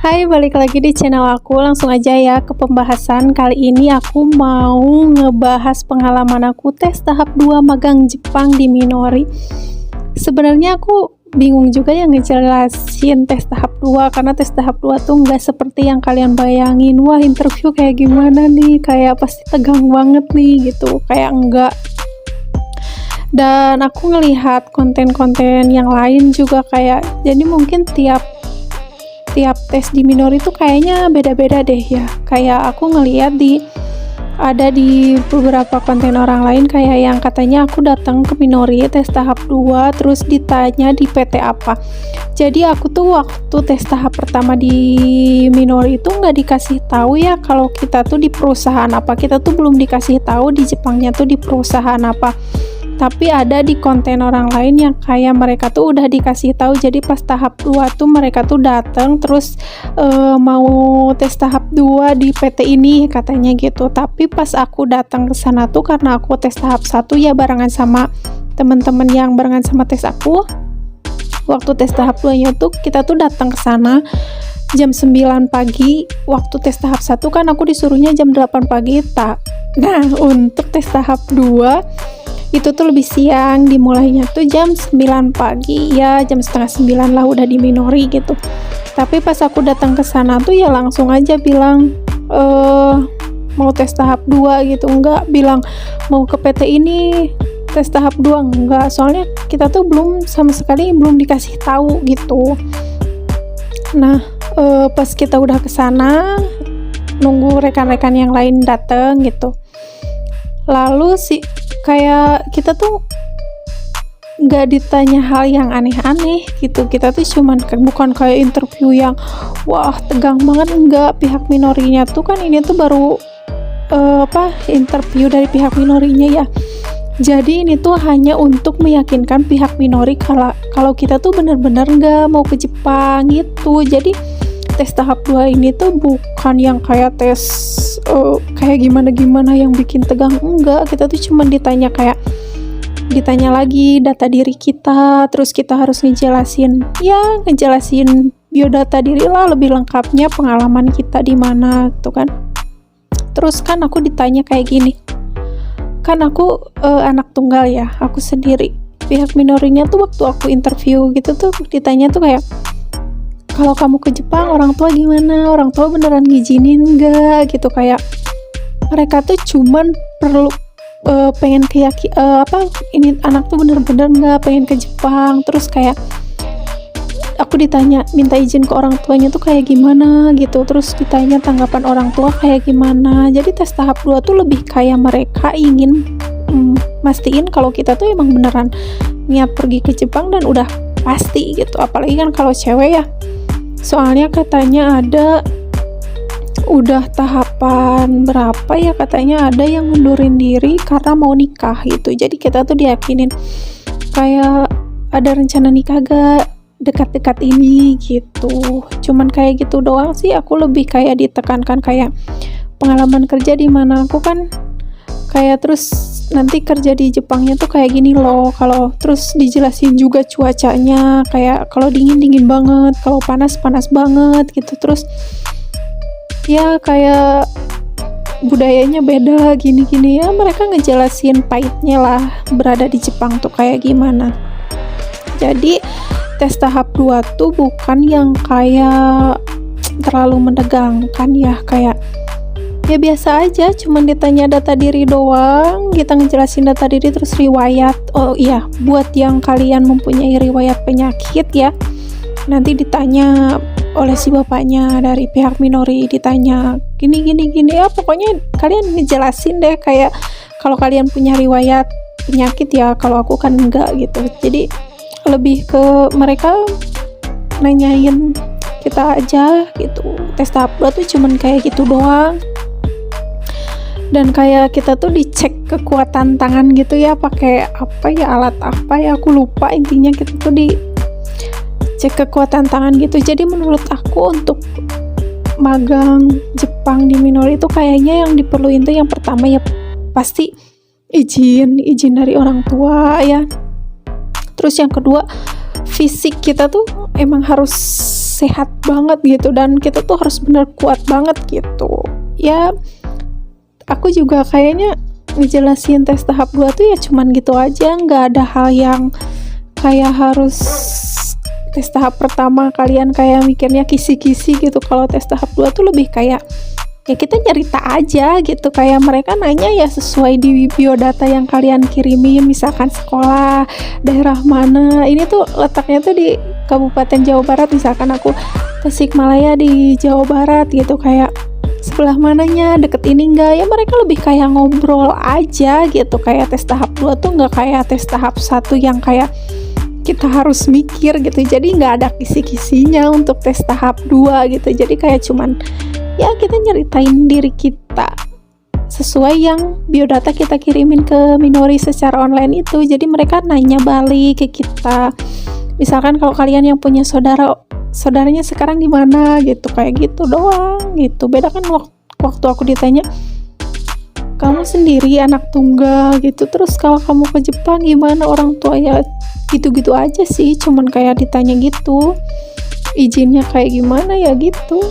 Hai, balik lagi di channel aku. Langsung aja ya ke pembahasan. Kali ini aku mau ngebahas pengalaman aku tes tahap 2 magang Jepang di Minori. Sebenarnya aku bingung juga ya ngejelasin tes tahap 2, karena tes tahap 2 tuh nggak seperti yang kalian bayangin. Wah, interview kayak gimana nih, kayak pasti tegang banget nih gitu, kayak enggak. Dan aku ngelihat konten-konten yang lain juga kayak, jadi mungkin tiap tes di Minori itu kayaknya beda-beda deh ya. Kayak aku ngeliat ada di beberapa konten orang lain kayak yang katanya aku datang ke Minori tes tahap 2 terus ditanya di PT apa. Jadi aku tuh waktu tes tahap pertama di Minori itu nggak dikasih tahu ya kalau kita tuh di perusahaan apa. Kita tuh belum dikasih tahu di Jepangnya tuh di perusahaan apa. Tapi ada di konten orang lain yang kayak mereka tuh udah dikasih tahu. Jadi pas tahap 2 tuh mereka tuh datang terus mau tes tahap 2 di PT ini katanya gitu. Tapi pas aku datang ke sana tuh karena aku tes tahap 1 ya barengan sama teman-teman yang barengan sama tes aku. Waktu tes tahap 2-nya tuh kita tuh datang ke sana jam 9 pagi. Waktu tes tahap 1 kan aku disuruhnya jam 8 pagi tak. Nah, untuk tes tahap 2 itu tuh lebih siang, dimulainya tuh jam 9 pagi ya, jam setengah 9 lah udah di Minori gitu. Tapi pas aku datang ke sana tuh ya langsung aja bilang mau tes tahap 2 gitu, enggak bilang mau ke PT ini tes tahap 2, enggak, soalnya kita tuh sama sekali belum dikasih tahu gitu. Nah, pas kita udah ke sana nunggu rekan-rekan yang lain datang gitu. Lalu kayak kita tuh nggak ditanya hal yang aneh-aneh gitu. Kita tuh bukan kayak interview yang wah tegang banget, enggak. Pihak Minorinya tuh kan ini tuh baru interview dari pihak Minorinya ya. Jadi ini tuh hanya untuk meyakinkan pihak Minori kalau kita tuh benar-benar nggak mau ke Jepang gitu. Jadi tes tahap 2 ini tuh bukan yang kayak tes kayak gimana yang bikin tegang, enggak. Kita tuh cuma ditanya lagi data diri kita, terus kita harus ngejelasin biodata diri lah, lebih lengkapnya pengalaman kita di mana gitu kan. Terus kan aku ditanya kayak gini, kan aku anak tunggal ya, aku sendiri. Pihak Minorinya tuh waktu aku interview gitu tuh ditanya tuh kayak, kalau kamu ke Jepang orang tua gimana? Orang tua beneran ngizinin enggak gitu. Kayak mereka tuh cuman perlu pengen ini anak tuh bener-bener enggak pengen ke Jepang. Terus kayak aku ditanya minta izin ke orang tuanya tuh kayak gimana gitu. Terus ditanya tanggapan orang tua kayak gimana. Jadi tes tahap 2 tuh lebih kayak mereka ingin mastiin kalau kita tuh emang beneran niat pergi ke Jepang dan udah pasti gitu. Apalagi kan kalau cewek ya, soalnya katanya udah tahapan berapa ya, katanya ada yang mundurin diri karena mau nikah gitu. Jadi kita tuh diyakinin kayak ada rencana nikah gak dekat-dekat ini gitu. Cuman kayak gitu doang sih. Aku lebih kayak ditekankan kayak pengalaman kerja di mana aku kan kayak terus nanti kerja di Jepangnya tuh kayak gini loh. Kalau terus dijelasin juga cuacanya, kayak kalau dingin banget, kalau panas banget gitu. Terus ya kayak budayanya beda gini ya, mereka ngejelasin pahitnya lah berada di Jepang tuh kayak gimana. Jadi tes tahap 2 tuh bukan yang kayak terlalu menegangkan ya, kayak ya biasa aja, cuman ditanya data diri doang, kita ngejelasin data diri terus riwayat. Oh iya, buat yang kalian mempunyai riwayat penyakit ya, nanti ditanya oleh si bapaknya dari pihak Minori, ditanya gini ya, pokoknya kalian ngejelasin deh kayak kalau kalian punya riwayat penyakit ya, kalau aku kan enggak gitu. Jadi lebih ke mereka nanyain kita aja gitu. Tes tahap 2 tuh cuman kayak gitu doang. Dan kayak kita tuh dicek kekuatan tangan gitu ya, pakai apa ya, alat apa ya, aku lupa. Intinya kita tuh dicek kekuatan tangan gitu. Jadi menurut aku untuk magang Jepang di Minori itu kayaknya yang diperluin tuh yang pertama ya pasti izin dari orang tua ya. Terus yang kedua, fisik kita tuh emang harus sehat banget gitu, dan kita tuh harus bener kuat banget gitu. Ya, aku juga kayaknya ngejelasin tes tahap 2 tuh ya cuman gitu aja, nggak ada hal yang kayak harus tes tahap pertama kalian kayak mikirnya kisi-kisi gitu. Kalau tes tahap 2 tuh lebih kayak ya kita nyerita aja gitu, kayak mereka nanya ya sesuai di biodata yang kalian kirimin, misalkan sekolah, daerah mana, ini tuh letaknya tuh di Kabupaten Jawa Barat, misalkan aku Tasikmalaya di Jawa Barat gitu, kayak sebelah mananya, deket ini enggak, ya mereka lebih kayak ngobrol aja gitu. Kayak tes tahap 2 tuh nggak kayak tes tahap 1 yang kayak kita harus mikir gitu, jadi nggak ada kisi-kisinya untuk tes tahap 2 gitu. Jadi kayak cuman ya kita nyeritain diri kita sesuai yang biodata kita kirimin ke Minori secara online itu. Jadi mereka nanya balik ke kita, misalkan kalau kalian yang punya saudaranya sekarang di mana gitu, kayak gitu doang gitu. Beda kan waktu aku ditanya kamu sendiri anak tunggal gitu, terus kalau kamu ke Jepang gimana orang tua, ya gitu-gitu aja sih, cuman kayak ditanya gitu izinnya kayak gimana ya gitu.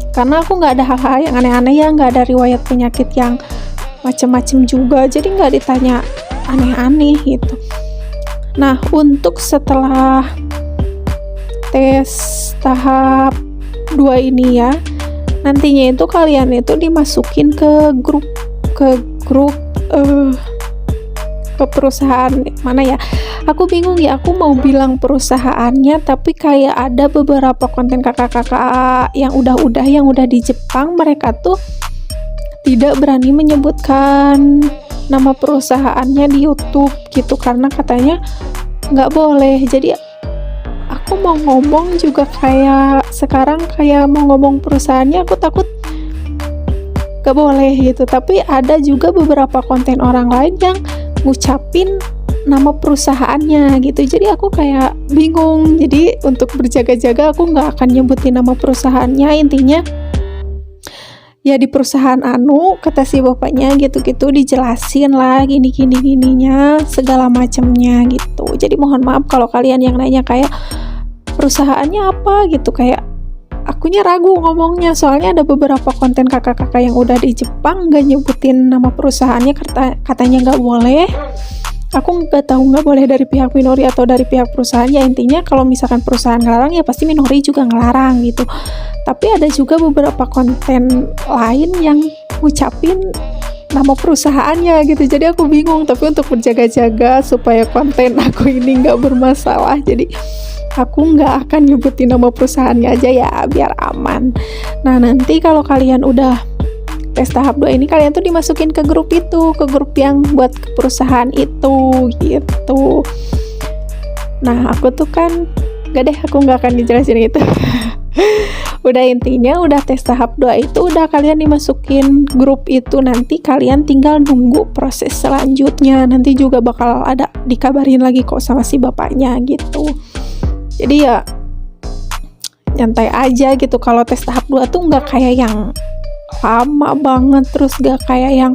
Karena aku nggak ada hal-hal yang aneh-aneh ya, nggak ada riwayat penyakit yang macem-macem juga, jadi nggak ditanya aneh-aneh gitu. Nah, untuk setelah tes tahap 2 ini ya, nantinya itu kalian itu dimasukin ke grup ke perusahaan mana ya, aku bingung ya, aku mau bilang perusahaannya tapi kayak ada beberapa konten kakak-kakak yang udah di Jepang, mereka tuh tidak berani menyebutkan nama perusahaannya di YouTube gitu, karena katanya nggak boleh. Jadi aku mau ngomong juga kayak sekarang kayak mau ngomong perusahaannya, aku takut gak boleh gitu. Tapi ada juga beberapa konten orang lain yang ngucapin nama perusahaannya gitu, jadi aku kayak bingung. Jadi untuk berjaga-jaga aku gak akan nyebutin nama perusahaannya. Intinya ya di perusahaan anu, kata si bapaknya gitu-gitu, dijelasin lah gininya segala macamnya gitu. Jadi mohon maaf kalau kalian yang nanya kayak perusahaannya apa gitu, kayak akunya ragu ngomongnya, soalnya ada beberapa konten kakak-kakak yang udah di Jepang gak nyebutin nama perusahaannya, katanya gak boleh. Aku nggak tahu nggak boleh dari pihak Minori atau dari pihak perusahaan. Ya intinya kalau misalkan perusahaan ngelarang ya pasti Minori juga ngelarang gitu. Tapi ada juga beberapa konten lain yang ngucapin nama perusahaannya gitu, jadi aku bingung. Tapi untuk berjaga-jaga supaya konten aku ini nggak bermasalah, jadi aku nggak akan nyebutin nama perusahaannya aja ya biar aman. Nah, nanti kalau kalian udah tes tahap 2 ini, kalian tuh dimasukin ke grup itu, ke grup yang buat ke perusahaan itu gitu. Nah, aku tuh kan aku nggak akan dijelasin itu. Udah, intinya udah tes tahap 2 itu udah kalian dimasukin grup itu, nanti kalian tinggal nunggu proses selanjutnya. Nanti juga bakal ada dikabarin lagi kok sama si bapaknya gitu. Jadi ya nyantai aja gitu. Kalau tes tahap 2 tuh nggak kayak yang lama banget, terus gak kayak yang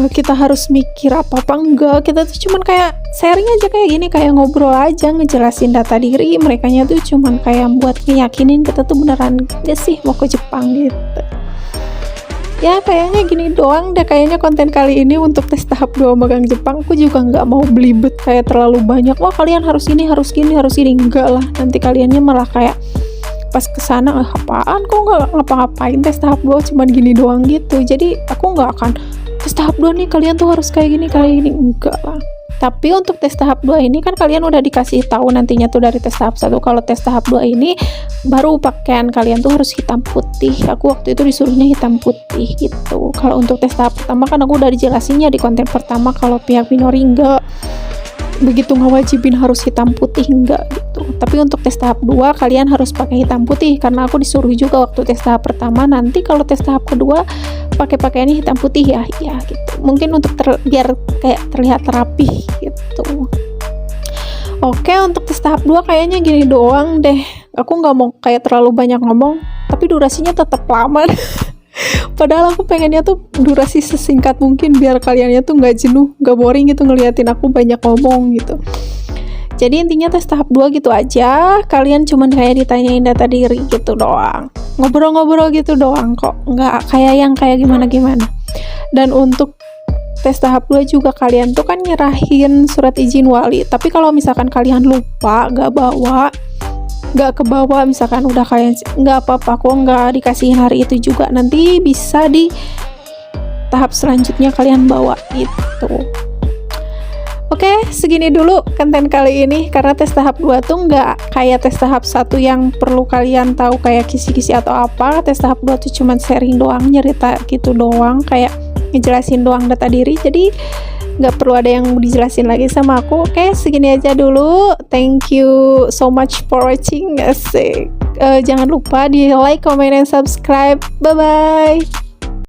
kita harus mikir apa-apa, enggak. Kita tuh cuman kayak sharing aja kayak gini, kayak ngobrol aja, ngejelasin data diri. Merekanya tuh cuman kayak buat ngeyakinin kita tuh beneran gak sih mau ke Jepang gitu. Ya kayaknya gini doang deh kayaknya konten kali ini untuk tes tahap 2 magang Jepang. Aku juga nggak mau belibet kayak terlalu banyak, wah kalian harus ini, harus gini, harus ini. Enggak lah, nanti kaliannya malah kayak pas kesana apaan kok nggak ngapa-ngapain, tes tahap 2 cuman gini doang gitu. Jadi aku nggak akan tes tahap 2 nih kalian tuh harus kayak gini, enggak lah. Tapi untuk tes tahap 2 ini kan kalian udah dikasih tahu nantinya tuh dari tes tahap 1. Kalau tes tahap 2 ini baru pakaian kalian tuh harus hitam putih. Aku waktu itu disuruhnya hitam putih gitu. Kalau untuk tes tahap pertama kan aku udah dijelasinnya di konten pertama kalau pihak Minori enggak begitu ngewajibin harus hitam putih, enggak gitu. Tapi untuk tes tahap 2 kalian harus pakai hitam putih karena aku disuruh juga waktu tes tahap pertama. Nanti kalau tes tahap kedua pakai pakaiannya hitam putih ya gitu. Mungkin untuk biar kayak terlihat rapih gitu. Oke, untuk tes tahap 2 kayaknya gini doang deh. Aku nggak mau kayak terlalu banyak ngomong, tapi durasinya tetap lama. Padahal aku pengennya tuh durasi sesingkat mungkin biar kaliannya tuh nggak jenuh, nggak boring gitu ngeliatin aku banyak ngomong gitu. Jadi intinya tes tahap 2 gitu aja, kalian cuman kayak ditanyain data diri gitu doang, ngobrol-ngobrol gitu doang kok, nggak kayak yang kayak gimana-gimana. Dan untuk tes tahap 2 juga kalian tuh kan nyerahin surat izin wali, tapi kalau misalkan kalian lupa, nggak kebawa, misalkan udah kalian, nggak apa-apa kok, nggak dikasihin hari itu juga, nanti bisa di tahap selanjutnya kalian bawa gitu. Oke, segini dulu konten kali ini, karena tes tahap 2 tuh nggak kayak tes tahap 1 yang perlu kalian tahu kayak kisi-kisi atau apa. Tes tahap 2 tuh cuman sharing doang, nyerita gitu doang, kayak ngejelasin doang data diri, jadi nggak perlu ada yang dijelasin lagi sama aku. Oke, segini aja dulu. Thank you so much for watching. Asik. Jangan lupa di like, comment, dan subscribe. Bye-bye.